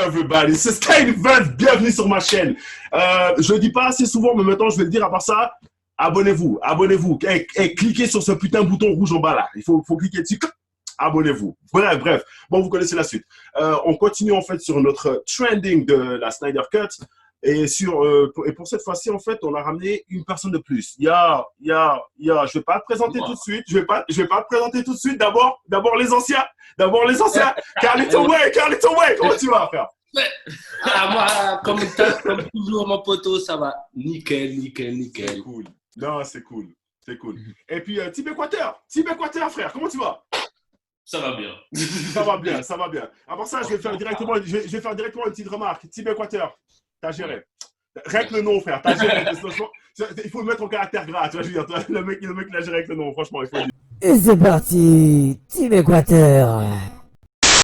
everybody? C'est Sky Event, bienvenue sur ma chaîne. Je le dis pas assez souvent, mais maintenant je vais le dire à part ça. Abonnez-vous, abonnez-vous. Cliquez sur ce putain de bouton rouge en bas là. Il faut cliquer dessus. Abonnez-vous. Bref. Bon, vous connaissez la suite. On continue en fait sur notre trending de la Snyder Cut. Et pour cette fois-ci, en fait, on a ramené une personne de plus. Je vais pas te présenter tout de suite. Je vais pas te présenter tout de suite. D'abord les anciens. Carlito Way, comment tu vas, frère? Moi, comme toujours, mon poteau, ça va. Nickel. C'est cool. Non, c'est cool. Et puis, Team Équateur, frère, comment tu vas? Ça va bien. Ça va bien. Avant ça, je vais faire directement une petite remarque. Team Équateur, t'as géré. Règle le nom, frère. T'as géré. Il faut mettre en caractère gras. Tu vois, je veux dire, le mec, il a géré avec le nom. Franchement, il faut le dire. Et c'est parti, Team Équateur.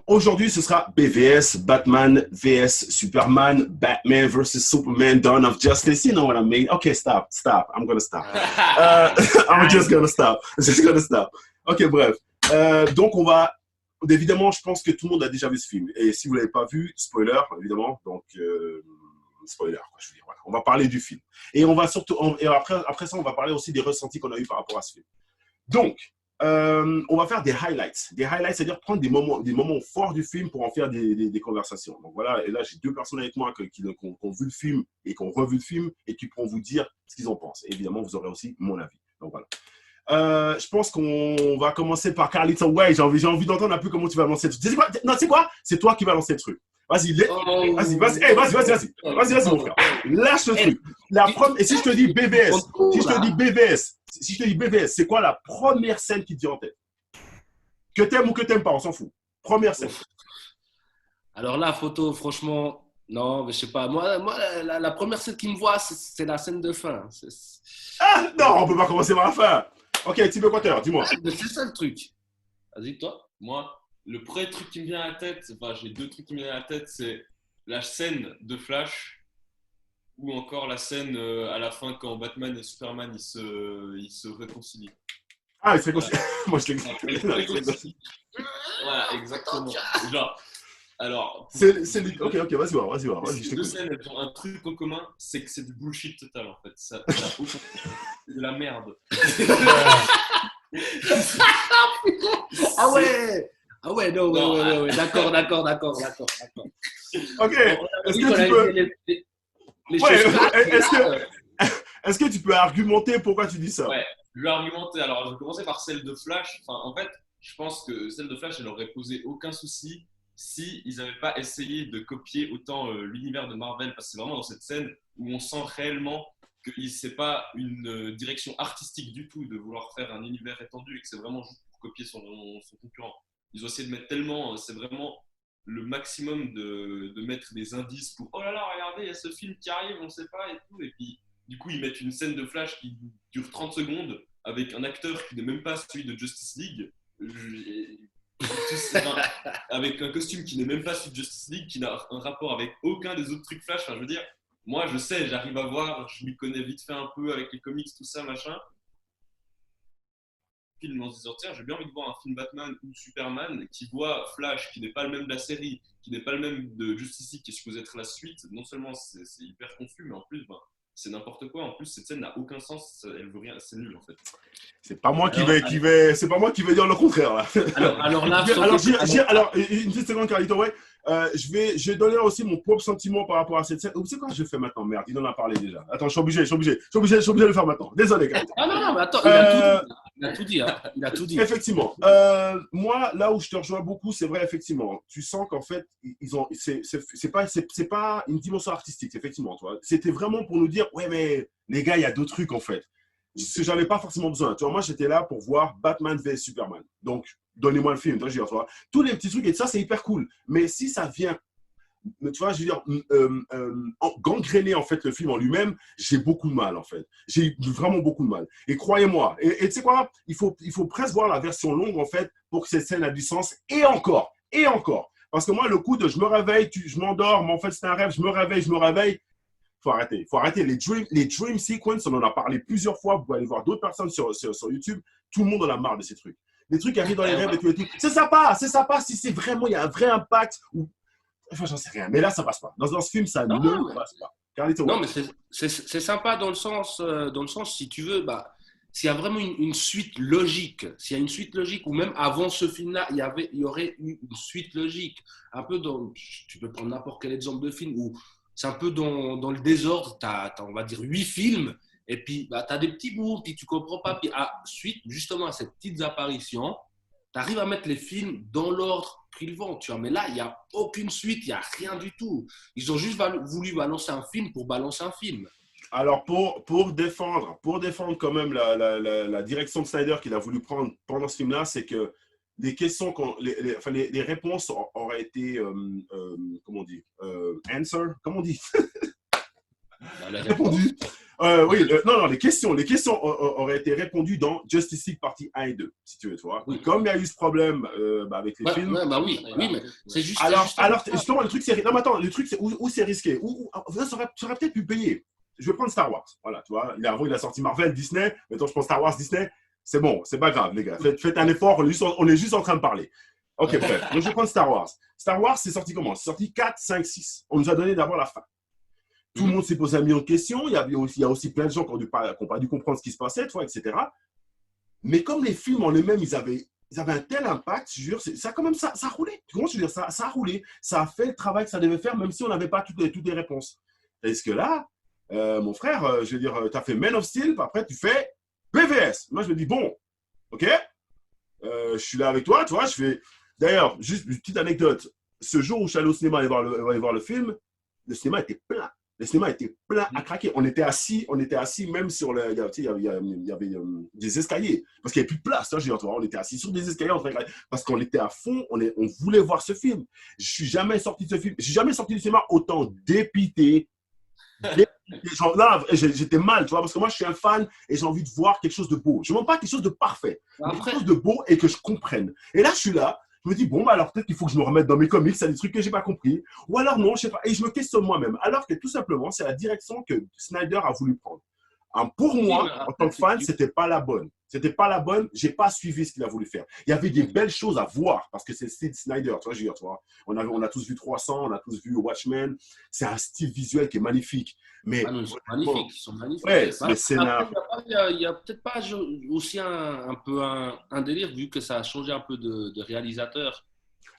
Aujourd'hui, ce sera BVS, Batman vs Superman, Batman vs Superman, Dawn of Justice. You know what I mean? Okay, stop. I'm gonna stop. I'm just gonna stop. Ok, bref. Donc, évidemment, je pense que tout le monde a déjà vu ce film. Et si vous ne l'avez pas vu, spoiler, évidemment. Donc, spoiler, quoi, je veux dire. Voilà. On va parler du film. Et on va surtout, après ça, on va parler aussi des ressentis qu'on a eu par rapport à ce film. Donc, on va faire des highlights. Des highlights, c'est-à-dire prendre des moments forts du film pour en faire des conversations. Donc voilà, et là, j'ai deux personnes avec moi qui ont vu le film et qui ont revu le film et qui pourront vous dire ce qu'ils en pensent. Et évidemment, vous aurez aussi mon avis. Donc voilà. Je pense qu'on va commencer par Carlito Way. J'ai envie d'entendre un peu comment tu vas lancer le truc. Non, c'est quoi? C'est toi qui vas lancer le truc. Vas-y, mon frère. Lâche le truc. Et si je te dis BVS, c'est quoi la première scène qui te vient en tête? Que t'aimes ou que t'aimes pas, on s'en fout. Première scène. Alors là, photo, franchement, non, mais je sais pas. Moi la première scène qui me voit, c'est la scène de fin. Ah non, on peut pas commencer par la fin. Ok, Team Équateur, dis-moi. C'est ça le truc. Vas-y, toi. Moi, le premier truc qui me vient à la tête, enfin, j'ai deux trucs qui me viennent à la tête, c'est la scène de Flash ou encore la scène à la fin quand Batman et Superman ils se réconcilient. Ah, ils se réconcilient. Moi, je l'ai. Voilà, exactement. Genre, alors. Ok, vas-y voir. Ces deux scènes, elles ont un truc en commun, c'est que c'est du bullshit total en fait. C'est de la merde. Ah ouais, non, ouais. D'accord. Ok, est-ce que tu peux argumenter pourquoi tu dis ça? Ouais, je vais argumenter. Alors, je vais commencer par celle de Flash. Enfin, en fait, je pense que celle de Flash, elle n'aurait posé aucun souci si ils n'avaient pas essayé de copier autant l'univers de Marvel. Parce que c'est vraiment dans cette scène où on sent réellement que ce n'est pas une direction artistique du tout de vouloir faire un univers étendu et que c'est vraiment juste pour copier son concurrent. Ils ont essayé de mettre tellement, c'est vraiment le maximum de mettre des indices pour oh là là, regardez, il y a ce film qui arrive, on ne sait pas et tout. Et puis, du coup, ils mettent une scène de Flash qui dure 30 secondes avec un acteur qui n'est même pas celui de Justice League. Avec un costume qui n'est même pas celui de Justice League, qui n'a un rapport avec aucun des autres trucs Flash. Enfin, je veux dire, moi, je sais, j'arrive à voir, je m'y connais vite fait un peu avec les comics, tout ça, machin. Film en se disant tiens, j'ai bien envie de voir un film Batman ou Superman qui voit Flash qui n'est pas le même de la série, qui n'est pas le même de Justice League qui est supposé être la suite. Non seulement c'est hyper confus, mais en plus c'est n'importe quoi. En plus cette scène n'a aucun sens, elle veut rien, c'est nul en fait. C'est pas moi qui vais dire le contraire là. Alors une petite seconde Carlito, ouais. Je vais donner aussi mon propre sentiment par rapport à cette scène. Vous savez quoi je fais maintenant? Merde, il en a parlé déjà. Attends, je suis obligé de le faire maintenant. Désolé, Carlito. Non, mais attends, il a tout dit. Effectivement. Moi, là où je te rejoins beaucoup, c'est vrai, effectivement. Tu sens qu'en fait, c'est pas une dimension artistique, effectivement. C'était vraiment pour nous dire, ouais, mais les gars, il y a d'autres trucs, en fait. Ce que j'avais pas forcément besoin. Tu vois, moi, j'étais là pour voir Batman vs Superman. Donc, donnez-moi le film. Tu vois, tous les petits trucs et ça, c'est hyper cool. Mais si ça vient, tu vois, je veux dire, gangréner en fait le film en lui-même, j'ai beaucoup de mal en fait. J'ai vraiment beaucoup de mal. Et croyez-moi, et tu sais quoi, il faut presque voir la version longue en fait pour que cette scène ait du sens. Et encore. Parce que moi, le coup de je me réveille, je m'endors, mais en fait c'est un rêve, je me réveille. Faut arrêter. Les dream sequence, on en a parlé plusieurs fois. Vous pouvez aller voir d'autres personnes sur YouTube. Tout le monde en a marre de ces trucs. Les trucs qui arrivent dans les rêves et tout. C'est sympa si c'est vraiment, il y a un vrai impact. Enfin, j'en sais rien. Mais là, ça passe pas. Dans ce film, ça Non, ne passe pas. Carlito non, Way. mais c'est sympa dans le sens, si tu veux, bah, s'il y a vraiment une suite logique, s'il y a une suite logique, ou même avant ce film-là, il y aurait eu une suite logique. Un peu dans, tu peux prendre n'importe quel exemple de film où c'est un peu dans le désordre, tu as, on va dire, 8 films, et puis bah, tu as des petits bouts, puis tu comprends pas, puis suite justement à ces petites apparitions, tu arrives à mettre les films dans l'ordre qu'ils vont, tu vois. Mais là, il n'y a aucune suite, il n'y a rien du tout. Ils ont juste voulu balancer un film pour balancer un film. Alors, pour défendre quand même la direction de Snyder qu'il a voulu prendre pendant ce film-là, c'est que les questions, enfin, les réponses auraient été, comment on dit, answer, comment on dit, répondues. Oui, non, les questions auraient été répondues dans Justice League partie 1 et 2, si tu veux, tu vois. Oui. Comme il y a eu ce problème avec les films. Ouais, bah oui, mais c'est juste. Alors, justement, le truc, c'est. Non, mais attends, le truc, c'est où c'est risqué. Ça aurait peut-être pu payer. Je vais prendre Star Wars. Voilà, tu vois. Avant, il a sorti Marvel, Disney. Maintenant, je prends Star Wars, Disney. C'est bon, c'est pas grave, les gars. Faites un effort, on est juste en train de parler. Ok, bref. Donc, je vais prendre Star Wars. Star Wars, c'est sorti comment? C'est sorti 4, 5, 6. On nous a donné d'abord la fin. Tout le monde s'est posé un million de questions. Il y a aussi plein de gens qui n'ont pas dû comprendre ce qui se passait, tu vois, etc. Mais comme les films en eux-mêmes, ils avaient un tel impact, je jure, ça quand même, ça a roulé. Tu comprends ce que je veux dire? Ça a roulé. Ça a fait le travail que ça devait faire, même si on n'avait pas toutes les réponses. Est-ce que là, mon frère, je veux dire, tu as fait Man of Steel, puis après tu fais BVS. Moi, je me dis, bon, ok, je suis là avec toi, tu vois, je fais. D'ailleurs, juste une petite anecdote. Ce jour où je suis allé au cinéma aller voir le film, le cinéma était plein. Le cinéma était plein à craquer. On était assis même sur le. Il y avait des escaliers. Parce qu'il n'y avait plus de place. On était assis sur des escaliers parce qu'on était à fond. On voulait voir ce film. Je ne suis jamais sorti de ce film. Je ne suis jamais sorti du cinéma autant dépité. J'étais mal, tu vois, parce que moi, je suis un fan et j'ai envie de voir quelque chose de beau. Je ne veux pas quelque chose de parfait, mais quelque chose de beau et que je comprenne. Et là, je suis là. Je me dis, bon, bah alors peut-être qu'il faut que je me remette dans mes comics, il y a des trucs que je n'ai pas compris. Ou alors non, je ne sais pas. Et je me questionne moi-même. Alors que tout simplement, c'est la direction que Snyder a voulu prendre. Pour moi, en tant que fan, ce n'était pas la bonne. C'était pas la bonne. Je n'ai pas suivi ce qu'il a voulu faire. Il y avait des belles choses à voir parce que c'est le style Snyder. Tu vois, je veux dire, tu vois. On a tous vu 300, on a tous vu Watchmen. C'est un style visuel qui est magnifique. Mais ils sont magnifiques. Ils sont magnifiques. Ouais, le scénar. Il n'y a peut-être pas aussi un peu un délire, vu que ça a changé un peu de réalisateur.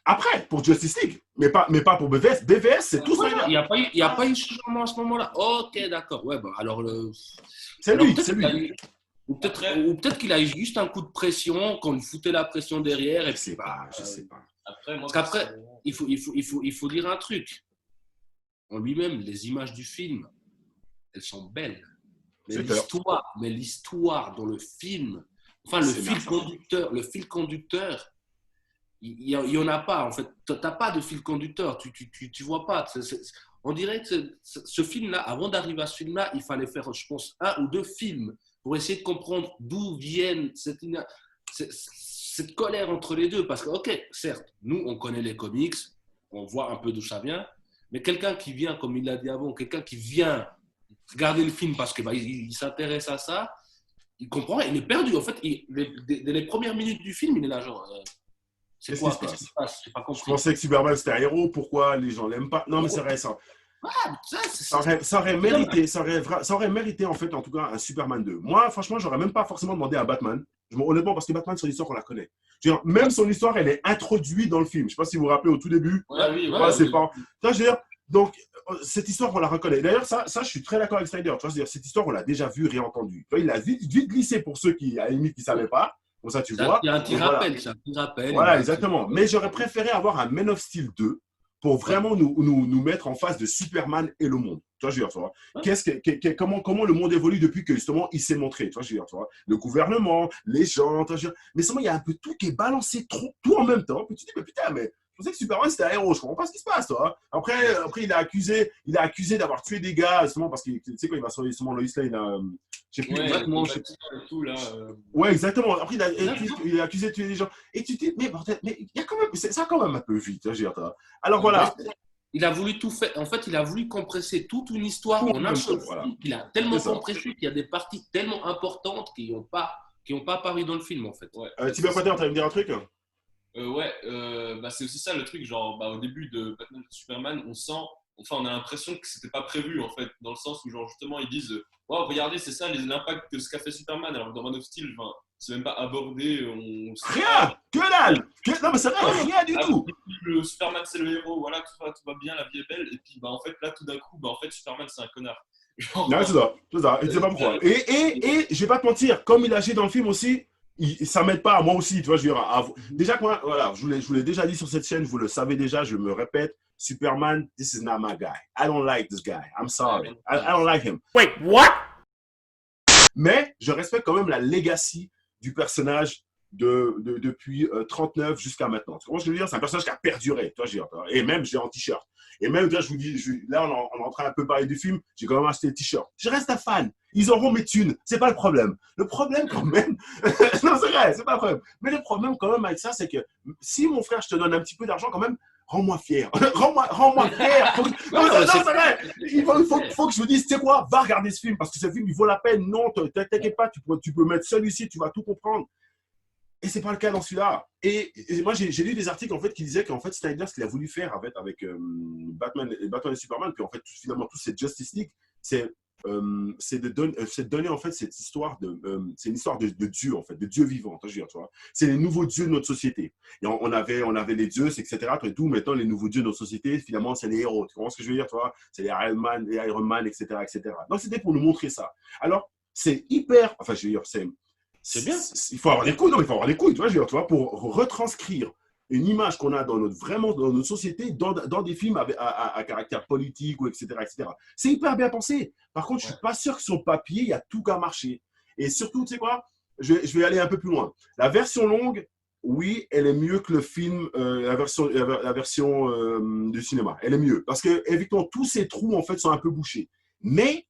Après, pour Justice League, mais pas pour BVS. BVS, c'est tout ça. Il n'y a pas eu changement à ce moment-là. Ok, d'accord. Ouais, bah, alors c'est lui. Ou peut-être qu'il a eu juste un coup de pression, qu'on lui foutait la pression derrière. Je sais pas. Parce qu'après, il faut dire un truc. En lui-même, les images du film, elles sont belles. Mais l'histoire dans le film, enfin le fil conducteur, il y en a pas en fait. T'as pas de fil conducteur. Tu vois pas. On dirait que ce film-là, avant d'arriver à ce film-là, il fallait faire, je pense, 1 ou 2 films pour essayer de comprendre d'où viennent cette colère entre les deux. Parce que, ok, certes, nous, on connaît les comics, on voit un peu d'où ça vient, mais quelqu'un qui vient, comme il l'a dit avant, quelqu'un qui vient regarder le film parce que il s'intéresse à ça, il comprend, il est perdu. En fait, dès les premières minutes du film, il est là, genre, c'est quoi? Qu'est-ce qui se passe? J'ai pas compris. Je pensais que Superman c'était un héros, pourquoi les gens l'aiment pas? Non, mais c'est vrai, ça. Ça aurait mérité, en fait, en tout cas, un Superman 2. Moi, franchement, j'aurais même pas forcément demandé à Batman. Honnêtement, parce que Batman, son histoire, on la connaît. Même son histoire, elle est introduite dans le film. Je ne sais pas si vous vous rappelez au tout début. Ça, je veux dire, donc, cette histoire, on la reconnaît. D'ailleurs, ça, je suis très d'accord avec Snyder. Tu vois, dire, cette histoire, on l'a déjà vue, réentendue. Il a vite glissé pour ceux qui, à la limite, qui ne savaient pas. Comme ça, tu vois. Il y a un petit rappel, c'est un petit rappel. Voilà, exactement. Mais j'aurais préféré avoir un Man of Steel 2 pour vraiment nous mettre en face de Superman et le monde. Tu vois, je veux dire, tu vois. Comment le monde évolue depuis que, justement, il s'est montré. Tu vois, je veux dire, tu vois. Le gouvernement, les gens, tu vois, je veux dire. Mais seulement, il y a un peu tout qui est balancé tout en même temps. Puis tu te dis, mais putain, mais je pensais que Superman, c'était un héros. Je comprends pas ce qui se passe, toi. Après, il a accusé d'avoir tué des gars, justement, parce que, tu sais, quand il va sauver justement Lois Lane, je sais plus exactement. Ouais, exactement. Après, il a accusé de tuer des gens. Et tu te dis, mais bordel, mais il y a quand même, ça quand même un peu vite, je veux dire, toi. Alors voilà. Il a voulu tout faire. En fait, il a voulu compresser toute une histoire en un seul film. Il a tellement compressé qu'il y a des parties tellement importantes qui n'ont pas apparu dans le film, en fait. Thibaut Potter, tu vas me dire un truc? C'est aussi ça le truc, genre au début de Batman vs Superman, on a l'impression que c'était pas prévu en fait, dans le sens où genre justement ils disent wow, regardez, c'est ça l'impact que ce qu'a fait Superman, alors que dans Man of Steel, c'est même pas abordé, Rien, que dalle. Non mais c'est vrai, rien du tout. Le Superman c'est le héros, voilà, tout va bien, la vie est belle, et puis en fait là tout d'un coup, en fait Superman c'est un connard. Genre, Non, c'est ça, et c'est pas pourquoi. Et je vais pas te mentir, comme il agit dans le film aussi, ça m'aide pas, moi aussi, tu vois, je veux dire, déjà que moi, voilà, je vous l'ai déjà dit sur cette chaîne, vous le savez déjà, je me répète, Superman, this is not my guy. I don't like this guy. I'm sorry. I don't like him. Wait, what? Mais je respecte quand même la legacy du personnage depuis 39 jusqu'à maintenant. Tu comprends ce que je veux dire? C'est un personnage qui a perduré. Toi, et même, j'ai en t-shirt. Et même, je vous dis, là, on est en train un peu parler du film, j'ai quand même acheté le t-shirt. Je reste un fan. Ils auront mes thunes. C'est pas le problème. Le problème, quand même, non, c'est vrai, c'est pas le problème. Mais le problème, quand même, avec ça, c'est que si mon frère, je te donne un petit peu d'argent, quand même, rends-moi fier. rends-moi fier. Non, c'est vrai. Il faut que je vous dise, tu sais quoi, va regarder ce film parce que ce film, il vaut la peine. Non, t'inquiète pas, tu peux mettre celui-ci, tu vas tout comprendre. Et c'est pas le cas dans celui-là. Et moi, j'ai lu des articles en fait qui disaient qu'en fait Snyder, ce qu'il a voulu faire avec Batman et Superman, puis en fait finalement tout cette Justice League, c'est de donner en fait cette histoire c'est une histoire de Dieu en fait, de Dieu vivant. Tu vois, c'est les nouveaux dieux de notre société. Et on avait les dieux, etc. Et tout. Maintenant, les nouveaux dieux de notre société, finalement, c'est les héros. Tu comprends ce que je veux dire, toi? C'est les Iron Man, etc., etc. Donc c'était pour nous montrer ça. Alors c'est hyper, enfin je veux dire, c'est bien. Il faut avoir des couilles, il faut avoir des couilles, tu vois, pour retranscrire une image qu'on a vraiment dans notre société, dans des films à caractère politique, ou etc., etc. C'est hyper bien pensé. Par contre, je ne suis pas sûr que sur le papier, il y a tout qu'à marcher. Et surtout, tu sais quoi, je vais aller un peu plus loin. La version longue, oui, elle est mieux que le film, la version du cinéma. Elle est mieux. Parce que, évidemment, tous ces trous, en fait, sont un peu bouchés. Mais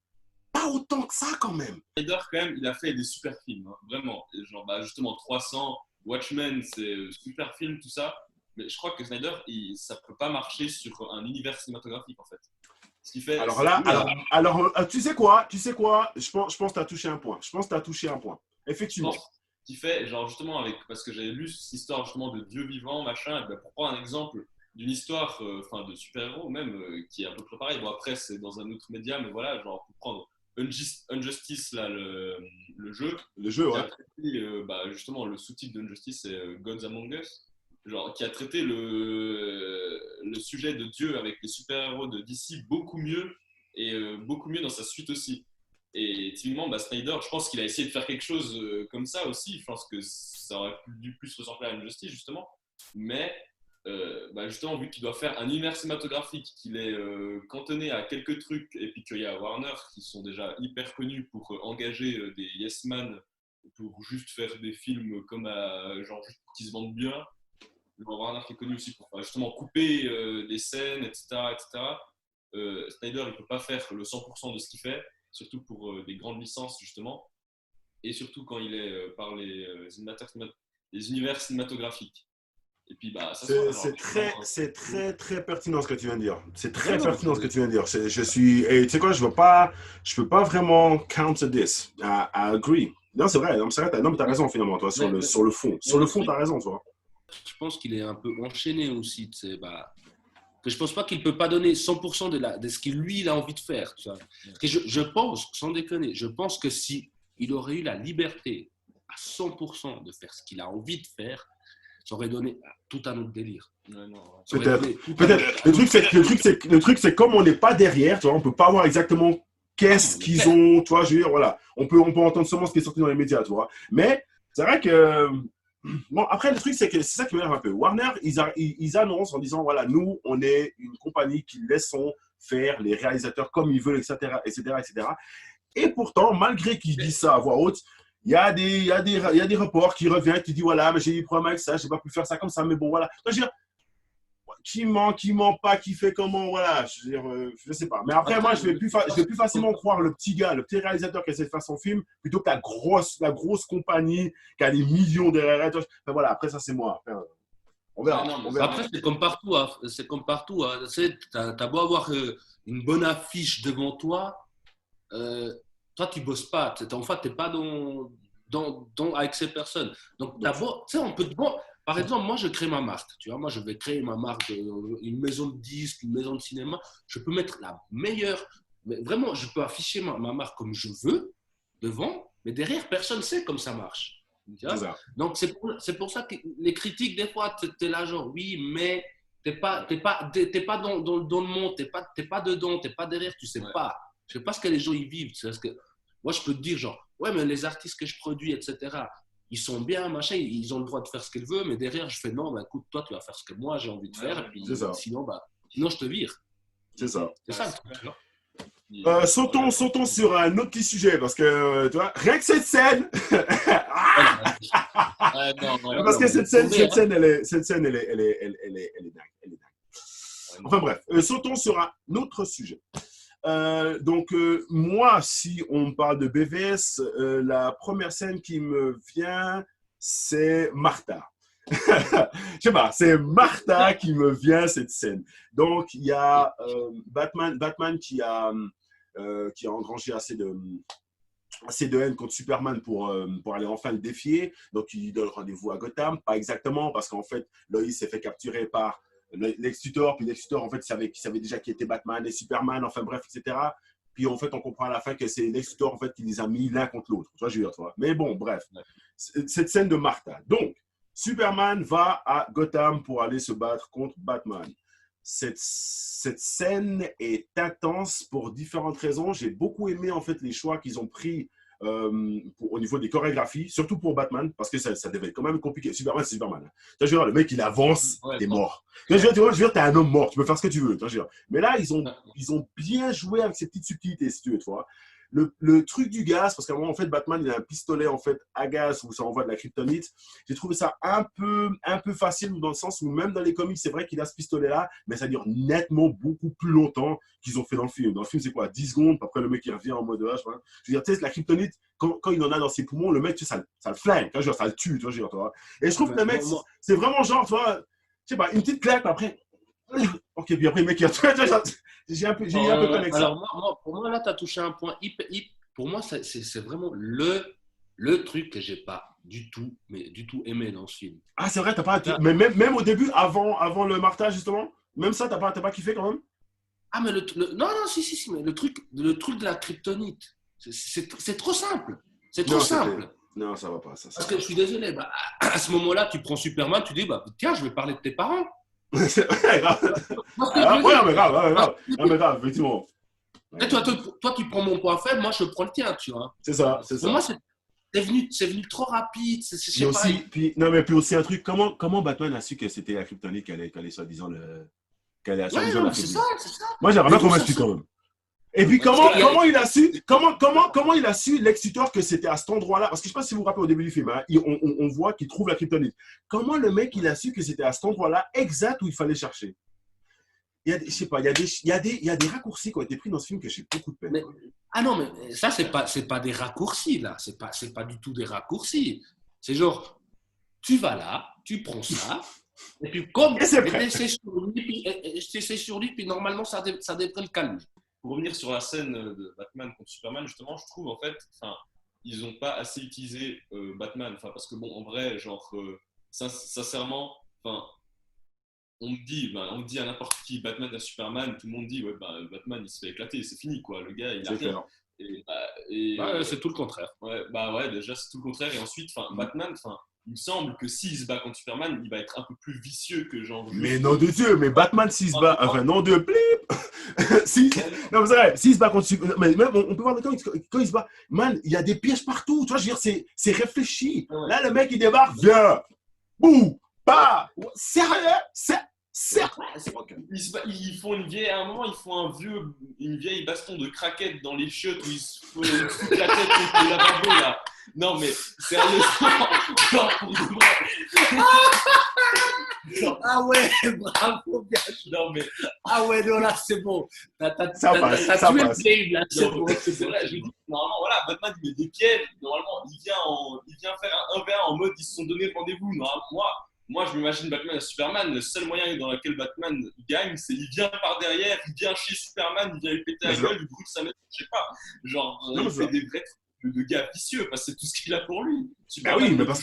pas autant que ça, quand même. Snyder, quand même, il a fait des super films, hein, vraiment. Genre, justement, 300, Watchmen, c'est super film, tout ça. Mais je crois que Snyder, ça ne peut pas marcher sur un univers cinématographique, en fait. Ce qui fait, alors là, tu sais quoi, je pense que tu as touché un point. Effectivement. Ce qui fait, genre, justement, parce que j'avais lu cette histoire, justement, de Dieu vivant, machin, et pour prendre un exemple d'une histoire, de super-héros, même, qui est à peu près pareil. Bon, après, c'est dans un autre média, mais voilà, genre, pour prendre Injustice, là, le jeu. Le jeu, ouais. Justement, le sous-titre d'Injustice, c'est Gods Among Us, genre, qui a traité le sujet de Dieu avec les super-héros de DC beaucoup mieux, et beaucoup mieux dans sa suite aussi. Et typiquement, Snyder, je pense qu'il a essayé de faire quelque chose comme ça aussi. Je pense que ça aurait dû plus ressembler à Injustice, justement. Mais justement, vu qu'il doit faire un univers cinématographique, qu'il est cantonné à quelques trucs, et puis qu'il y a Warner qui sont déjà hyper connus pour engager des yes man pour juste faire des films comme genre juste pour qu'ils se vendent bien. Warner qui est connu aussi pour justement couper des scènes, etc. Snyder, il peut pas faire le 100% de ce qu'il fait, surtout pour des grandes licences justement, et surtout quand il est par les univers cinématographiques. Et puis, c'est très pertinent ce que tu viens de dire. C'est très pertinent ce que tu viens de dire. Et tu sais quoi, je peux pas vraiment counter this. I agree. Non, c'est vrai. Non, mais t'as raison finalement, toi, sur le fond. Sur le fond, t'as raison, toi. Je pense qu'il est un peu enchaîné aussi. Que je pense pas qu'il peut pas donner 100% de ce qu'il lui il a envie de faire. Tu vois. Et je pense, sans déconner, je pense que si il aurait eu la liberté à 100% de faire ce qu'il a envie de faire, ça aurait donné tout un autre délire. Peut-être. Le truc, c'est comme on n'est pas derrière, tu vois, on peut pas voir exactement qu'est-ce qu'ils ont, tu vois, je veux dire, voilà. On peut entendre seulement ce qui est sorti dans les médias, tu vois. Mais c'est vrai que bon, après, le truc, c'est que c'est ça qui m'énerve un peu. Warner, ils annoncent en disant, voilà, nous, on est une compagnie qui laissons faire les réalisateurs comme ils veulent, etc., etc., etc. Et pourtant, malgré qu'ils disent ça à voix haute, il y a des reports qui reviennent, qui disent, voilà, mais j'ai des problèmes avec ça, je n'ai pas pu faire ça comme ça, mais bon, voilà. Donc, je veux dire, qui ment pas, qui fait comment, voilà, je veux dire, je sais pas. Mais après, moi, je vais plus facilement croire le petit réalisateur qui essaie de faire son film, plutôt que la grosse compagnie qui a des millions de réalisateurs. Enfin, voilà, après, ça, c'est moi. Enfin, on verra. Après, c'est comme partout. Hein. C'est comme partout. Hein. T'as beau avoir une bonne affiche devant toi, toi, tu bosses pas. En fait, t'es pas avec ces personnes. Donc, on peut Par exemple, moi, je crée ma marque. Tu vois, moi, je vais créer ma marque, une maison de disques, une maison de cinéma. Je peux mettre la meilleure. Mais vraiment, je peux afficher ma marque comme je veux devant, mais derrière, personne ne sait comme ça marche. Tu vois? Donc, c'est pour ça que les critiques, des fois, tu es là, genre, oui, mais t'es pas dans le monde, t'es pas dedans, t'es pas derrière, tu sais pas. Je sais pas ce que les gens y vivent. Tu sais, que moi, je peux te dire, genre, ouais, mais les artistes que je produis, etc., ils sont bien, machin, ils ont le droit de faire ce qu'ils veulent, mais derrière, je fais non, bah, écoute, toi, tu vas faire ce que moi j'ai envie de faire, et puis sinon, je te vire. C'est ça. C'est ça le truc, non? Sautons sur un autre petit sujet, parce que, tu vois, rien que cette scène. Parce que cette scène, elle est dingue. Enfin bref, sautons sur un autre sujet. Moi, si on parle de BVS, la première scène qui me vient, c'est Martha. Je sais pas, c'est Martha qui me vient cette scène. Donc, il y a Batman qui a engrangé assez de haine contre Superman pour aller enfin le défier. Donc, il donne rendez-vous à Gotham. Pas exactement, parce qu'en fait, Lois s'est fait capturer par Lex Luthor, puis Lex Luthor, en fait, il savait déjà qui était Batman et Superman, enfin bref, etc. Puis en fait, on comprend à la fin que c'est Lex Luthor, en fait, qui les a mis l'un contre l'autre. Tu vois, je veux dire, toi. Mais bon, bref. Cette scène de Martha. Donc, Superman va à Gotham pour aller se battre contre Batman. Cette scène est intense pour différentes raisons. J'ai beaucoup aimé, en fait, les choix qu'ils ont pris au niveau des chorégraphies, surtout pour Batman, parce que ça devait être quand même compliqué. Superman, c'est Superman. Tu vois, le mec, il avance, t'es mort. Tu vois, t'es un homme mort, tu peux faire ce que tu veux. Mais là, ils ont bien joué avec ces petites subtilités, si tu veux, tu vois. Le truc du gaz, parce qu'à un moment, en fait, Batman, il a un pistolet en fait, à gaz où ça envoie de la kryptonite. J'ai trouvé ça un peu facile, dans le sens où même dans les comics, c'est vrai qu'il a ce pistolet-là, mais ça dure nettement beaucoup plus longtemps qu'ils ont fait dans le film. Dans le film, c'est quoi, 10 secondes, après le mec, il revient en mode H. Je veux dire, tu sais, la kryptonite, quand il en a dans ses poumons, le mec, tu sais, ça le flingue, tu vois, ça le tue, tu vois. Et je trouve que le mec, c'est vraiment genre, tu vois, je sais pas, une petite claque, après, ok, puis après, le mec, il a j'ai un peu connecté. Alors, pour moi, là, tu as touché un point pour moi, c'est vraiment le truc que j'ai pas du tout aimé dans ce film. Ah, c'est vrai, t'as pas. Mais même au début, avant le martage, justement, même ça, t'as pas kiffé quand même? Ah, mais non, si, mais le truc de la kryptonite, c'est trop simple. C'est trop simple. Non, ça va pas. Parce que je suis désolé, à ce moment-là, tu prends Superman, tu dis, tiens, je vais parler de tes parents. C'est grave. Mais grave, effectivement. Et toi, tu prends mon point faible, moi, je prends le tien, tu vois. C'est ça. Pour moi, c'est venu trop rapide. Puis aussi un truc, comment Batman a su que c'était la kryptonite qu'elle allait soi-disant qu'elle allait soi-disant la c'est ça. Moi, j'aimerais bien qu'on m'explique quand même. Et puis comment il a su Lex Luthor que c'était à cet endroit-là, parce que je ne sais pas si vous vous rappelez au début du film, hein, on voit qu'il trouve la kryptonite. Comment le mec il a su que c'était à cet endroit-là exact où il fallait chercher? Je sais pas, il y a des raccourcis qui ont été pris dans ce film que j'ai beaucoup de peine. Mais ça c'est pas des raccourcis là, c'est pas du tout des raccourcis. C'est genre tu vas là, tu prends ça. Et puis comme c'est sur lui, puis normalement ça devrait le calmer. Pour revenir sur la scène de Batman contre Superman, justement, je trouve en fait, ils n'ont pas assez utilisé Batman, parce que bon, en vrai, genre, sincèrement, on dit à n'importe qui Batman à Superman, tout le monde dit ouais, Batman il se fait éclater, c'est fini quoi, le gars il a rien. C'est tout le contraire. Ouais, déjà c'est tout le contraire. Et ensuite, Batman, il me semble que s'il se bat contre Superman, il va être un peu plus vicieux que genre. Mais nom de Dieu, mais Batman s'il se bat, nom de blip. Non, c'est vrai, s'il se bat contre Superman, mais même on peut voir quand il se bat, man, il y a des pièges partout, tu vois, je veux dire, c'est réfléchi. Ouais. Là, le mec il débarque, viens, bouh, pas, sérieux, Ils font à un moment, ils font une vieille baston de craquette dans les chiottes où ils se font la tête contre le lavabo là. Non mais sérieusement, ah ouais, bravo, bien. Non mais ah ouais, non là c'est bon. Ça passe. Le game, là, c'est bon. C'est vrai, je dis normalement voilà, Batman il met des pièges, normalement il vient faire un 1v1 en mode ils se sont donné rendez-vous. Normalement moi, je m'imagine Batman à Superman. Le seul moyen dans lequel Batman gagne, c'est il vient par derrière, il vient chez Superman, il vient lui péter la gueule, il brûle sa maison, je sais pas. Genre, il fait des vrais trucs de gars vicieux, parce que c'est tout ce qu'il a pour lui. Ben oui, mais parce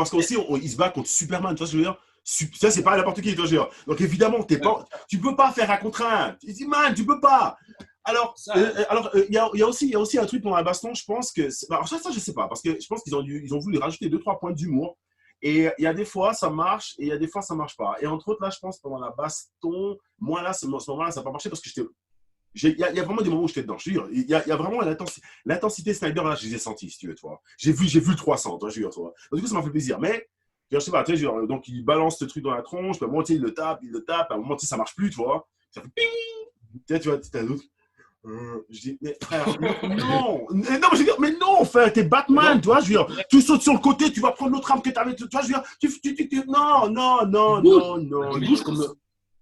qu'aussi, il se bat contre Superman, tu vois ce que je veux dire? Ça, c'est pas n'importe qui, tu vois, je veux dire. Donc, évidemment, tu peux pas faire un contre un. Tu dis, man, tu peux pas. Alors, il y a aussi un truc dans la baston, je pense que. Alors, ça, je sais pas, parce que je pense qu'ils ont voulu rajouter 2-3 points d'humour. Et il y a des fois, ça marche, et il y a des fois, ça marche pas. Et entre autres, là, je pense, pendant la baston, moi, là, ce moment-là, ça n'a pas marché parce que il y a vraiment des moments où j'étais dedans. Je veux dire, il y a vraiment l'intensité Snyder, là, je les ai sentis, si tu veux, toi. J'ai vu le 300, toi, je veux dire, toi. Donc, du coup, ça m'a fait plaisir. Mais, je sais pas, tu sais, genre, donc, il balance ce truc dans la tronche, puis à un moment, il le tape, à un moment, ça marche plus, tu vois. Ça fait ping! Tu vois, tu as d'autres. Je dis, mais frère, non, mais je veux dire, mais non, frère, t'es Batman, tu vois, je veux dire, tu sautes sur le côté, tu vas prendre l'autre arme que t'avais, tu vois, je veux dire, non.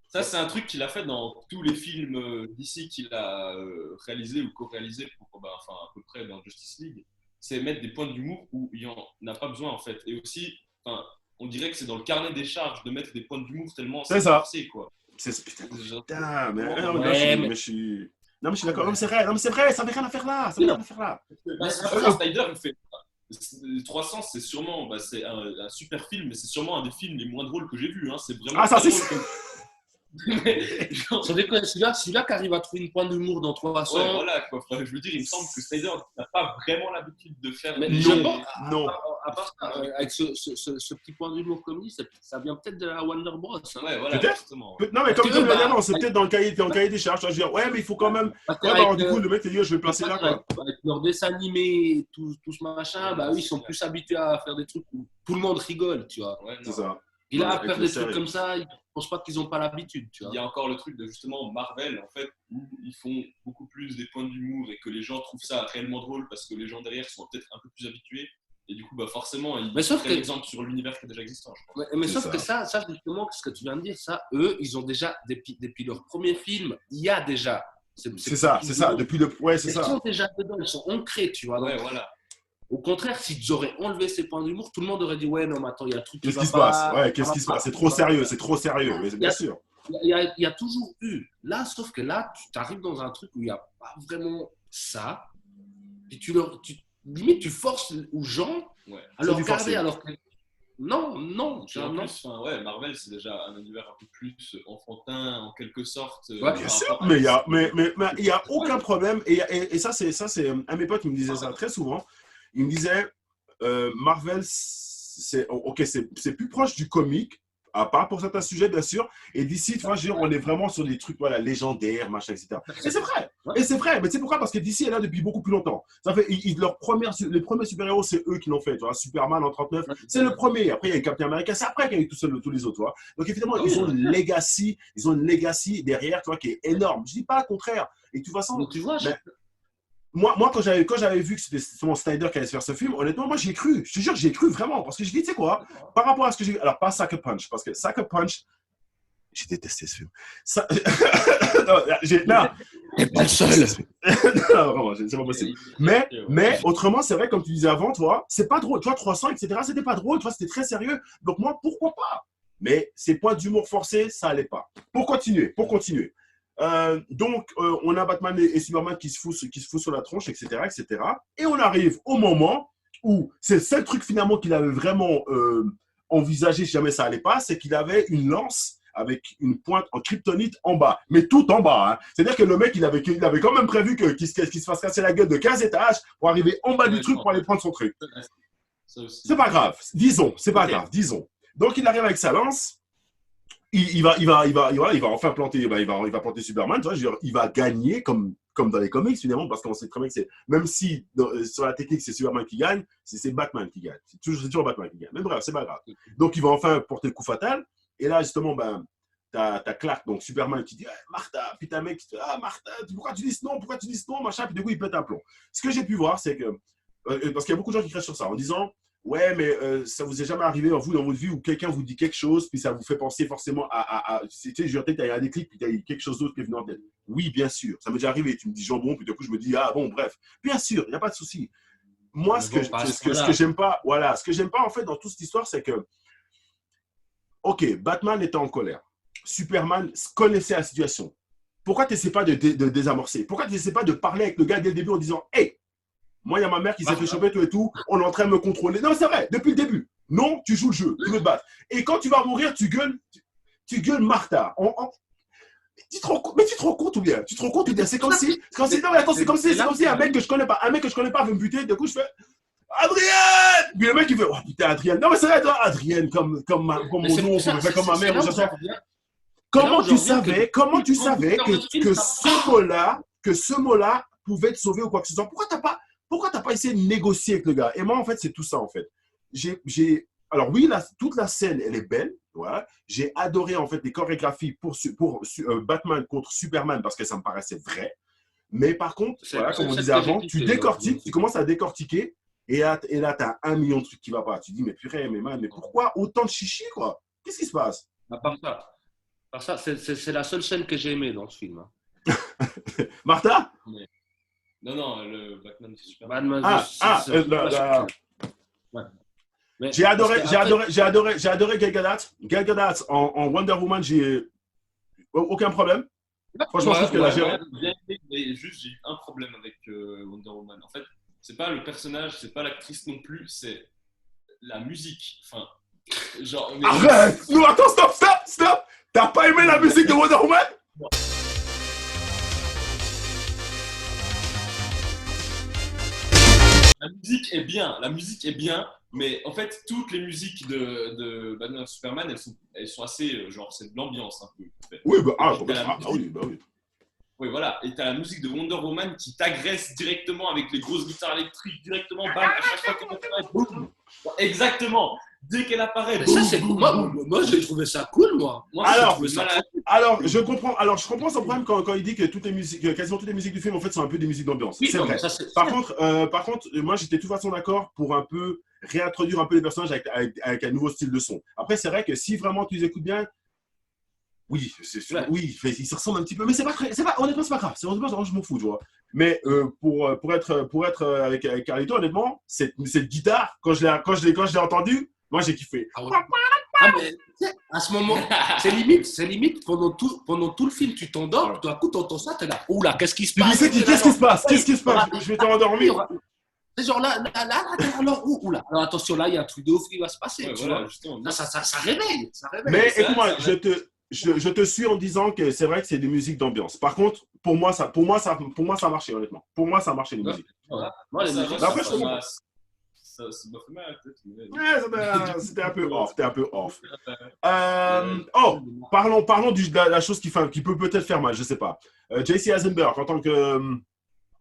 Ça, c'est un truc qu'il a fait dans tous les films d'ici qu'il a réalisé ou co-réalisé, enfin, à peu près dans Justice League. C'est mettre des points d'humour où il n'y en a pas besoin, en fait. Et aussi, enfin, on dirait que c'est dans le carnet des charges de mettre des points d'humour tellement c'est ça. Forcé, quoi. Putain, mais je suis. Non, mais je suis d'accord. Non, mais c'est vrai, ça n'avait rien à faire là. Snyder, il fait. 300, c'est sûrement c'est un super film, mais c'est sûrement un des films les moins drôles que j'ai vu. Hein. C'est vraiment. Ah, ça, c'est. Celui-là qui arrive à trouver une pointe d'humour dans 300. Ouais, voilà, quoi. Enfin, je veux dire, il me semble que Snyder n'a pas vraiment l'habitude de faire. Mais non. À part avec ce petit point d'humour comédie, ça vient peut-être de la Warner Bros. Hein. Ouais, voilà, peut-être. Justement. Non, mais comme tu l'as dit, c'est peut-être dans le cahier des charges. Je veux dire, ouais, mais il faut quand même. Du coup, le mec te dit, je vais placer là, quoi. Avec leur dessin animé, tout ce machin, eux, ils sont plus habitués à faire des trucs où tout le monde rigole, tu vois. Ouais, c'est ça. Et là, à faire des trucs comme ça, ils ne pensent pas qu'ils n'ont pas l'habitude. Tu vois. Il y a encore le truc de justement Marvel, en fait, où ils font beaucoup plus des points d'humour et que les gens trouvent ça réellement drôle parce que les gens derrière sont peut-être un peu plus habitués. Et du coup, forcément, ils prennent l'exemple sur l'univers qui est déjà existant. Je crois. Mais sauf que ça, justement, ce que tu viens de dire, ça, eux, ils ont déjà, depuis leur premier film, il y a déjà. C'est ça. Depuis le. Ouais, c'est ça. Ils sont déjà dedans, ils sont ancrés, tu vois. Ouais, voilà. Au contraire, s'ils auraient enlevé ces points d'humour, tout le monde aurait dit ouais, non, mais attends, il y a un truc qui va pas. Qu'est-ce qui se passe? C'est trop sérieux, mais bien sûr. Il y a toujours eu. Là, sauf que là, tu arrives dans un truc où il n'y a pas vraiment ça. Puis limite, tu forces aux gens à le regarder alors que. Non. Marvel, c'est déjà un univers un peu plus enfantin, en quelque sorte. Bien sûr, mais il y a aucun problème. Et ça, c'est un de mes potes qui me disait ça très souvent. Il me disait, Marvel, c'est plus proche du comique, à part pour certains sujets, bien sûr. Et d'ici, tu vois, on est vraiment sur des trucs légendaires, machin, etc. Et c'est vrai. Et c'est vrai. Mais tu sais pourquoi? Parce que d'ici est là depuis beaucoup plus longtemps. Ça fait, les premiers super-héros, c'est eux qui l'ont fait. Tu vois, Superman en 39, c'est le premier. Après, il y a eu Captain America. C'est après qu'il y a eu tous les autres. Tu vois. Donc, évidemment, ils ont une legacy derrière, tu vois, qui est énorme. Je dis pas le contraire. Et tu vois ça. Donc, tu vois, moi, quand j'avais vu que c'était mon Snyder qui allait se faire ce film, honnêtement, moi, j'ai cru. Je te jure, j'ai cru vraiment. Parce que je dis, tu sais quoi, par rapport à ce que j'ai vu, alors pas Sucker Punch, parce que Sucker Punch, j'ai détesté ce film. Non, t'es pas le seul. Non, vraiment, c'est pas possible. Mais autrement, c'est vrai, comme tu disais avant, toi, c'est pas drôle. Toi, 300, etc., c'était pas drôle. Toi, c'était très sérieux. Donc, moi, pourquoi pas? Mais ces points d'humour forcés, ça allait pas. Pour continuer. Donc, on a Batman et Superman qui se foutent sur la tronche, etc., etc. Et on arrive au moment où c'est le seul truc finalement qu'il avait vraiment envisagé si jamais ça allait pas, c'est qu'il avait une lance avec une pointe en kryptonite en bas, mais tout en bas. Hein. C'est-à-dire que le mec, il avait quand même prévu qu'il se fasse casser la gueule de 15 étages pour arriver en bas du truc pour aller prendre son truc. C'est pas grave, disons. Donc, il arrive avec sa lance. Il va enfin planter, il va planter Superman, tu vois, il va gagner comme dans les comics finalement, parce qu'on sait très bien que c'est, même si sur la technique c'est Superman qui gagne, c'est Batman qui gagne, c'est toujours Batman qui gagne, mais bref, c'est pas grave. Donc il va enfin porter le coup fatal, et là justement, t'as Clark, donc Superman qui dit Martha, puis t'as un mec qui dit Martha, pourquoi tu dis ce nom, machin, puis du coup il pète un plomb. Ce que j'ai pu voir, c'est que, parce qu'il y a beaucoup de gens qui crachent sur ça, en disant ouais, mais ça vous est jamais arrivé, vous, dans votre vie, où quelqu'un vous dit quelque chose, puis ça vous fait penser forcément tu sais, peut-être qu'il y a un déclic, puis il y a quelque chose d'autre qui est venu en tête. Oui, bien sûr. Ça m'est déjà arrivé. Tu me dis jambon, puis du coup, je me dis, ah bon, bref. Bien sûr, il n'y a pas de souci. Moi, ce que j'aime pas, en fait, dans toute cette histoire, c'est que, OK, Batman était en colère. Superman connaissait la situation. Pourquoi tu n'essaies pas de désamorcer? Pourquoi tu n'essaies pas de parler avec le gars dès le début en disant, hey, Moi, il y a ma mère qui s'est fait choper tout et tout. On est en train de me contrôler. Non, c'est vrai, depuis le début. Non, tu joues le jeu, tu veux te battre. Et quand tu vas mourir, tu gueules Martha. Mais tu te rends compte ou bien? Tu te rends compte ou bien? C'est comme si. Non, mais attends, c'est comme si un mec que je connais pas veut me buter. Du coup, je fais Adrienne! Puis le mec, il fait oh putain, Adrienne. Non, mais c'est vrai, toi, Adrienne, comme mon nom, on fait comme ma mère. Comment tu savais que ce mot-là pouvait te sauver ou quoi que ce soit? Pourquoi t'as pas essayé de négocier avec le gars? Et moi, en fait, c'est tout ça, en fait. Alors oui, toute la scène, elle est belle. Ouais. J'ai adoré, en fait, les chorégraphies pour Batman contre Superman parce que ça me paraissait vrai. Mais par contre, voilà, comme on disait avant, tu décortiques, tu commences à décortiquer et là, tu as 1 million de trucs qui ne vont pas. Tu dis, mais purée, mais man, mais pourquoi autant de chichi, quoi? Qu'est-ce qui se passe? À part ça, c'est la seule scène que j'ai aimée dans ce film. Martha? Non, le Batman c'est super. Ouais. J'ai adoré Gal Gadot. Gal Gadot en Wonder Woman, j'ai aucun problème. Franchement, je trouve qu'elle a géré. Juste, j'ai eu un problème avec Wonder Woman. En fait, c'est pas le personnage, c'est pas l'actrice non plus, c'est la musique. Enfin, genre. Arrête! Non, attends, stop! T'as pas aimé la musique de Wonder Woman? La musique est bien, mais en fait, toutes les musiques de Batman vs Superman, elles sont assez, genre, c'est de l'ambiance un peu. En fait. Oui, oui. Oui, voilà. Et t'as la musique de Wonder Woman qui t'agresse directement avec les grosses guitares électriques, directement, bam, à chaque fois qu'elle apparaît, boum. Exactement. Dès qu'elle apparaît, boum, ça, c'est moi, j'ai trouvé ça cool, moi. Alors, je comprends son problème quand il dit que quasiment toutes les musiques du film, en fait, sont un peu des musiques d'ambiance. Oui, c'est vrai. Par contre, moi, j'étais de toute façon d'accord pour un peu réintroduire un peu les personnages avec un nouveau style de son. Après, c'est vrai que si vraiment tu les écoutes bien, oui, ils se ressemblent un petit peu, mais honnêtement, c'est pas grave. Honnêtement, je m'en fous, tu vois. Mais pour être avec Carlito, honnêtement, cette guitare, quand je l'ai entendu, moi j'ai kiffé. Mais à ce moment, c'est limite pendant tout le film, tu t'endors, tout à coup, tu entends ça, tu es là. Oula, qu'est-ce qui se passe? Qu'est-ce qui se passe? Je vais t'endormir. C'est genre là, alors, oula. Alors attention, là, il y a un truc de ouf qui va se passer. Tu vois, là, ça réveille. Mais écoute-moi, je te suis en disant que c'est vrai que c'est des musiques d'ambiance. Par contre, pour moi, ça marchait, honnêtement. Pour moi, ça marchait, les musiques. Moi, les musiques, après, je comprends. Ça m'a fait mal à la tête. Ouais, c'était un peu off. Parlons de la chose qui peut peut-être faire mal, je sais pas. J.C. Eisenberg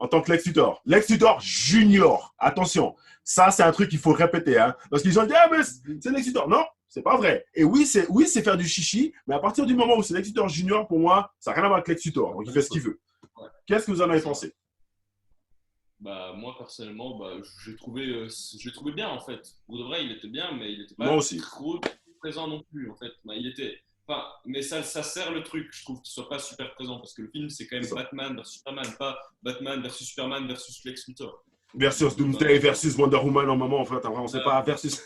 en tant que Lex Luthor. Lex Luthor Junior. Attention, ça c'est un truc qu'il faut répéter. Hein, parce qu'ils ont dit, mais c'est Lex Luthor. Non, c'est pas vrai. Et oui, c'est faire du chichi, mais à partir du moment où c'est Lex Luthor Junior, pour moi, ça n'a rien à voir avec Lex Luthor. Donc il fait ce qu'il veut. Ouais. Qu'est-ce que vous en avez pensé? Bah, moi personnellement, j'ai trouvé bien en fait. Pour de vrai, il était bien, mais il était pas trop présent non plus en fait. Mais ça sert le truc, je trouve qu'il soit pas super présent parce que le film c'est quand même Batman versus Superman, pas Batman versus Superman versus Lex Luthor. Versus Doomsday versus Wonder Woman en moment, en fait, on sait pas versus.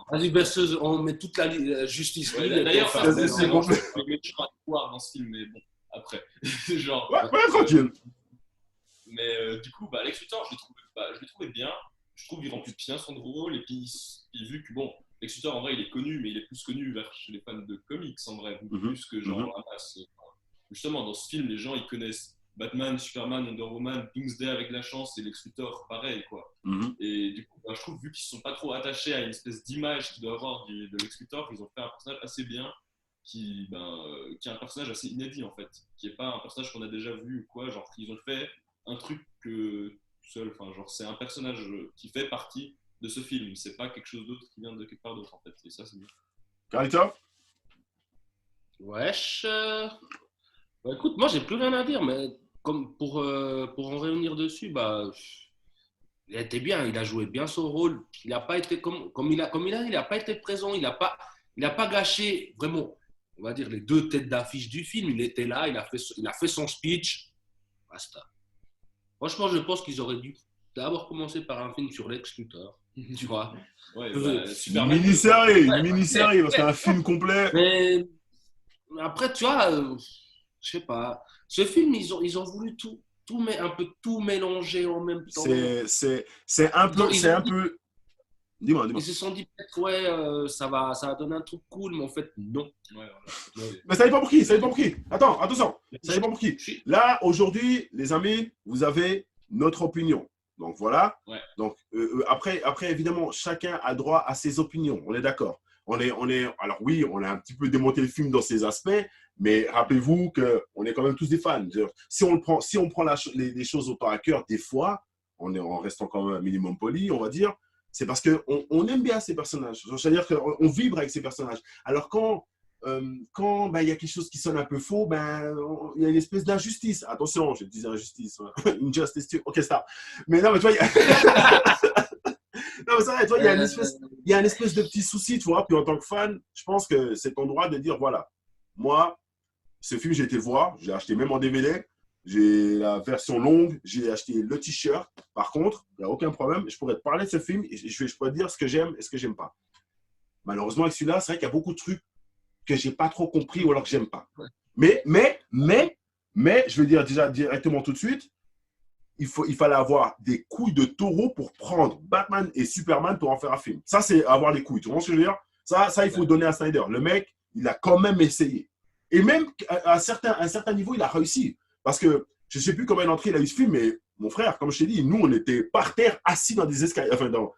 Vas-y, versus, on met toute la justice. D'ailleurs, c'est bon, je vais mettre à voir dans ce film, mais bon, après. Genre. Ouais, tranquille. Mais du coup, Lex Luthor, je l'ai trouvé bien. Je trouve qu'il remplit bien son rôle. Et puis vu que, bon, Lex Luthor, en vrai, il est connu, mais il est plus connu chez les fans de comics, en vrai, plus que genre justement, dans ce film, les gens, ils connaissent Batman, Superman, Wonder Woman, Doomsday avec la chance et Lex Luthor, pareil, quoi. Et du coup, je trouve, vu qu'ils ne sont pas trop attachés à une espèce d'image qu'il doit avoir de Lex Luthor, ils ont fait un personnage assez bien. Qui est un personnage assez inédit, en fait. Qui n'est pas un personnage qu'on a déjà vu ou quoi. Genre, ils ont fait un truc tout seul, enfin genre c'est un personnage qui fait partie de ce film, c'est pas quelque chose d'autre qui vient de quelque part d'autre en fait, et ça c'est bien. Carlito? Wesh. Écoute, moi j'ai plus rien à dire, mais comme pour en revenir dessus, il était bien, il a joué bien son rôle, il n'a pas été il a pas été présent, il a pas gâché vraiment, on va dire les deux têtes d'affiche du film, il était là, il a fait son speech, basta. Franchement, je pense qu'ils auraient dû d'abord commencer par un film sur Lex Luthor, tu vois. Ouais, une mini-série, parce qu'un film complet. Mais après, tu vois, je sais pas. Ce film, ils ont voulu tout un peu tout mélangé en même temps. C'est un peu. Dis-moi. Ils se sont dit peut-être, ouais, ça va donner un truc cool, mais en fait, non. Mais ça dépend pour qui, Attends, attention, ça dépend pour qui. Là, aujourd'hui, les amis, vous avez notre opinion. Donc voilà. Ouais. Donc après, évidemment, chacun a droit à ses opinions. On est d'accord. Alors oui, on a un petit peu démonté le film dans ses aspects, mais rappelez-vous qu'on est quand même tous des fans. Si on prend les choses autant à cœur, des fois, en restant quand même un minimum poli, on va dire, c'est parce qu'on aime bien ces personnages. C'est-à-dire qu'on vibre avec ces personnages. Alors quand il y a quelque chose qui sonne un peu faux, il y a une espèce d'injustice. Attention, je dis injustice. Injustice, ok, stop. Mais non, mais tu vois, non, mais ça, tu vois, il y a une espèce de petit souci, tu vois. Puis en tant que fan, je pense que c'est ton droit de dire, voilà, moi, ce film, j'ai été le voir, j'ai acheté même en DVD. J'ai la version longue, j'ai acheté le t-shirt. Par contre, il n'y a aucun problème. Je pourrais te parler de ce film et je pourrais te dire ce que j'aime et ce que j'aime pas. Malheureusement, avec celui-là, c'est vrai qu'il y a beaucoup de trucs que j'ai pas trop compris ou alors que j'aime pas. Mais, je vais dire déjà directement tout de suite, il fallait avoir des couilles de taureau pour prendre Batman et Superman pour en faire un film. Ça, c'est avoir les couilles. Tu vois ce que je veux dire? Ça, il faut donner à Snyder. Le mec, il a quand même essayé. Et même à un certain niveau, il a réussi. Parce que je ne sais plus combien d'entrées il a eu ce film, mais mon frère, comme je t'ai dit, nous, on était par terre, assis dans des escaliers, enfin, dans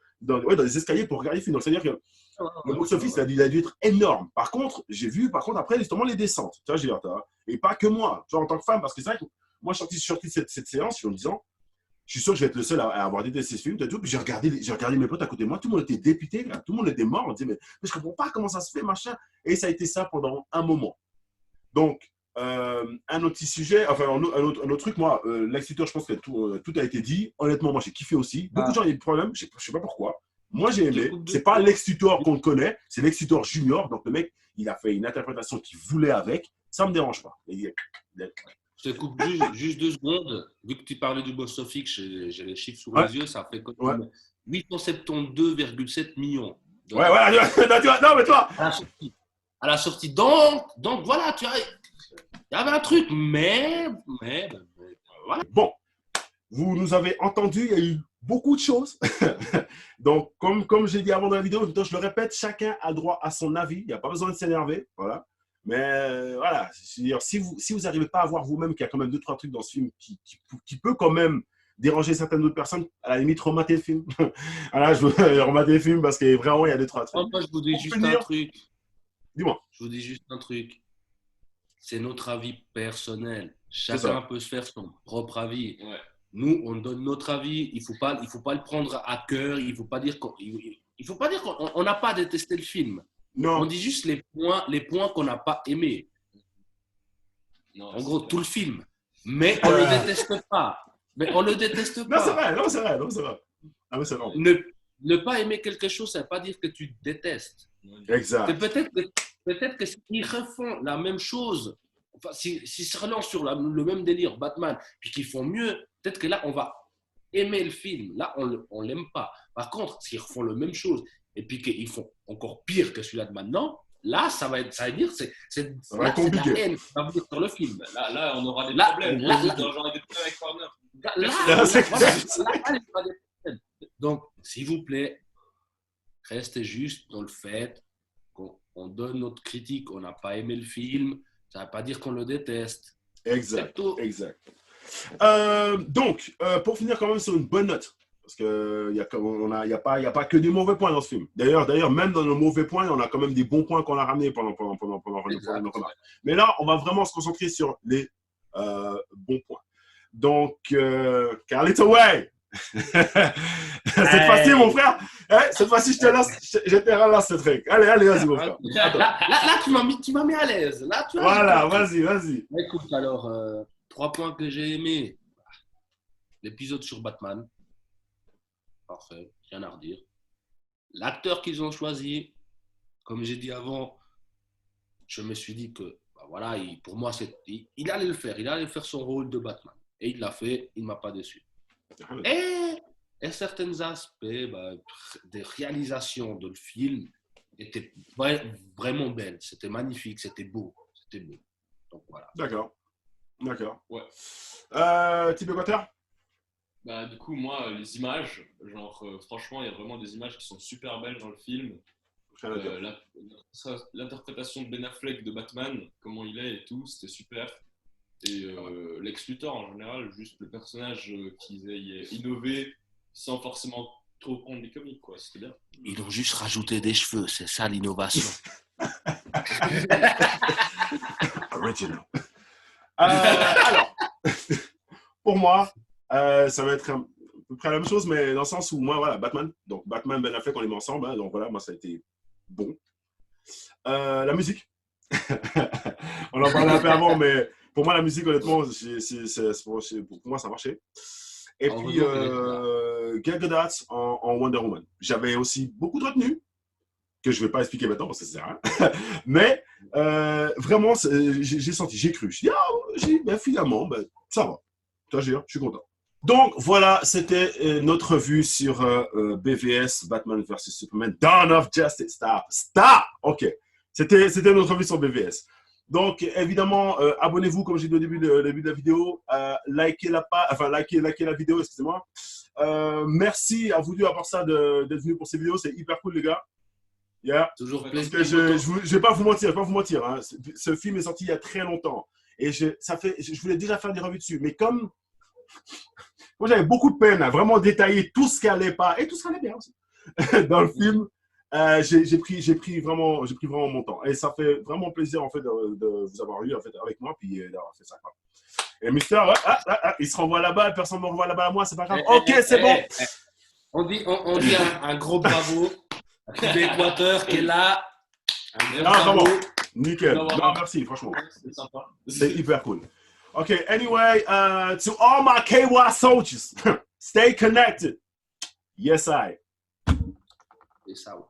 des escaliers pour regarder le film. Donc, c'est-à-dire que le box-office, il a dû être énorme. Par contre, j'ai vu, après, justement, les descentes. Tu vois, je veux dire, et pas que moi, tu vois, en tant que fan, parce que c'est vrai que moi, je suis sorti de cette séance en me disant, je suis sûr que je vais être le seul à avoir détesté ce film. Puis j'ai regardé mes potes à côté de moi, tout le monde était dépité, là. Tout le monde était mort. On disait, mais je ne comprends pas comment ça se fait, machin. Et ça a été ça pendant un moment. Donc, un autre petit sujet, enfin un autre truc, moi, Lex Luthor, je pense que tout a été dit. Honnêtement, moi j'ai kiffé aussi. Beaucoup de gens ont eu des problèmes, je sais pas pourquoi. Moi j'ai aimé. C'est pas Lex Luthor qu'on connaît, c'est Lex Luthor Junior. Donc le mec, il a fait une interprétation qu'il voulait avec. Ça me dérange pas. Je te coupe juste 2 secondes. Vu que tu parlais du box-office, j'ai les chiffres sous les yeux, ça fait comme 872,7 millions. Ouais, voilà. Non, mais toi. À la sortie. Donc voilà, tu vois, il y avait un truc, mais voilà. Bon, vous nous avez entendu, il y a eu beaucoup de choses. Donc, comme j'ai dit avant dans la vidéo, je le répète, chacun a droit à son avis. Il n'y a pas besoin de s'énerver. Voilà. Mais voilà, si vous n'arrivez pas à voir vous-même qu'il y a quand même 2-3 trucs dans ce film qui peut quand même déranger certaines autres personnes, à la limite, rematez le film. Voilà, je veux rematez le film parce que vraiment, il y a 2-3 trucs. Moi, je vous dis juste un truc. Dis-moi. Je vous dis juste un truc. C'est notre avis personnel. Chacun peut se faire son propre avis. Ouais. Nous, on donne notre avis. Il faut pas le prendre à cœur. Il faut pas dire qu'on n'a pas détesté le film. Non. On dit juste les points qu'on n'a pas aimés. Non, en gros, tout le film. Mais on le déteste pas. Non, c'est vrai. Ah, mais c'est vrai. Ne pas aimer quelque chose, ça ne veut pas dire que tu détestes. Exact. Peut-être que s'ils refont la même chose, enfin, s'ils se relancent sur le même délire, Batman, puis qu'ils font mieux, peut-être que là, on va aimer le film. Là, on ne l'aime pas. Par contre, s'ils refont la même chose et puis qu'ils font encore pire que celui-là de maintenant, là, ça va dire c'est la haine qui va venir sur le film. Là, on aura des problèmes. J'aurai des problèmes avec Warner. Donc, s'il vous plaît, restez juste dans le fait qu'on donne notre critique. On n'a pas aimé le film, ça ne veut pas dire qu'on le déteste. Exact. Donc, pour finir quand même sur une bonne note, parce qu'il n'y a pas que des mauvais points dans ce film. D'ailleurs, même dans nos mauvais points, on a quand même des bons points qu'on a ramenés pendant nos remarques. Mais là, on va vraiment se concentrer sur les bons points. Donc, Carlito Way. Cette fois-ci, mon frère, cette fois-ci, je te relance ce truc. Allez, vas-y, mon frère. Là, tu m'as mis à l'aise. Là, voilà, vas-y. Écoute, alors, 3 points que j'ai aimés. L'épisode sur Batman. Parfait, rien à redire. L'acteur qu'ils ont choisi, comme j'ai dit avant, je me suis dit que, voilà, pour moi, il allait le faire. Il allait faire son rôle de Batman. Et il l'a fait, il ne m'a pas déçu. Et certains aspects des réalisations de le film étaient vraiment belles. C'était magnifique, c'était beau. Donc voilà. D'accord. D'accord. Ouais. Type Équateur? Bah, du coup, moi, les images, genre, franchement, il y a vraiment des images qui sont super belles dans le film. Rien à dire. L'interprétation de Ben Affleck de Batman, comment il est et tout, c'était super. Et Lex Luthor en général, juste le personnage qu'ils aient innové sans forcément trop prendre les comiques, quoi. C'était bien. Ils ont juste rajouté des cheveux, c'est ça l'innovation. Original. Alors, pour moi, ça va être à peu près la même chose, mais dans le sens où moi, voilà, Batman. Donc, Batman, Ben Affleck, on les met ensemble. Hein, donc, voilà, moi, ça a été bon. La musique. On en parlait un peu avant, mais pour moi, la musique, honnêtement, pour moi, ça marchait. Et puis, Gal Gadot en Wonder Woman. J'avais aussi beaucoup de retenues, que je ne vais pas expliquer maintenant parce que ça sert à rien. Mais vraiment, j'ai senti, j'ai cru. Je dis, finalement, ça va. Toi, je suis content. Donc voilà, c'était notre revue sur BVS, Batman vs Superman, Dawn of Justice. Stop! OK. C'était notre revue sur BVS. Donc évidemment, abonnez-vous, comme j'ai dit au début de la vidéo. Likez la vidéo, excusez-moi. Merci à vous deux, à part ça, d'être venus pour ces vidéos. C'est hyper cool, les gars. Yeah. Toujours Parce plaisir. que je ne vais pas vous mentir. Hein. Ce film est sorti il y a très longtemps. Et je voulais déjà faire des revues dessus. Mais comme moi, j'avais beaucoup de peine à vraiment détailler tout ce qui allait pas et tout ce qui allait bien aussi dans le film, j'ai pris vraiment mon temps. Et ça fait vraiment plaisir en fait de vous avoir eu en fait avec moi puis d'avoir fait ça. Quoi. Et Mister, il se renvoie là-bas, personne ne me renvoie là-bas à moi, c'est pas grave. Ok, c'est bon. On dit un gros bravo à tout l'Équateur qui est là. Un bravo. Vraiment. Nickel. Non, merci, franchement. C'est sympa. C'est hyper cool. Okay, anyway, to all my KY soldiers, stay connected. Yes, I. Peace out.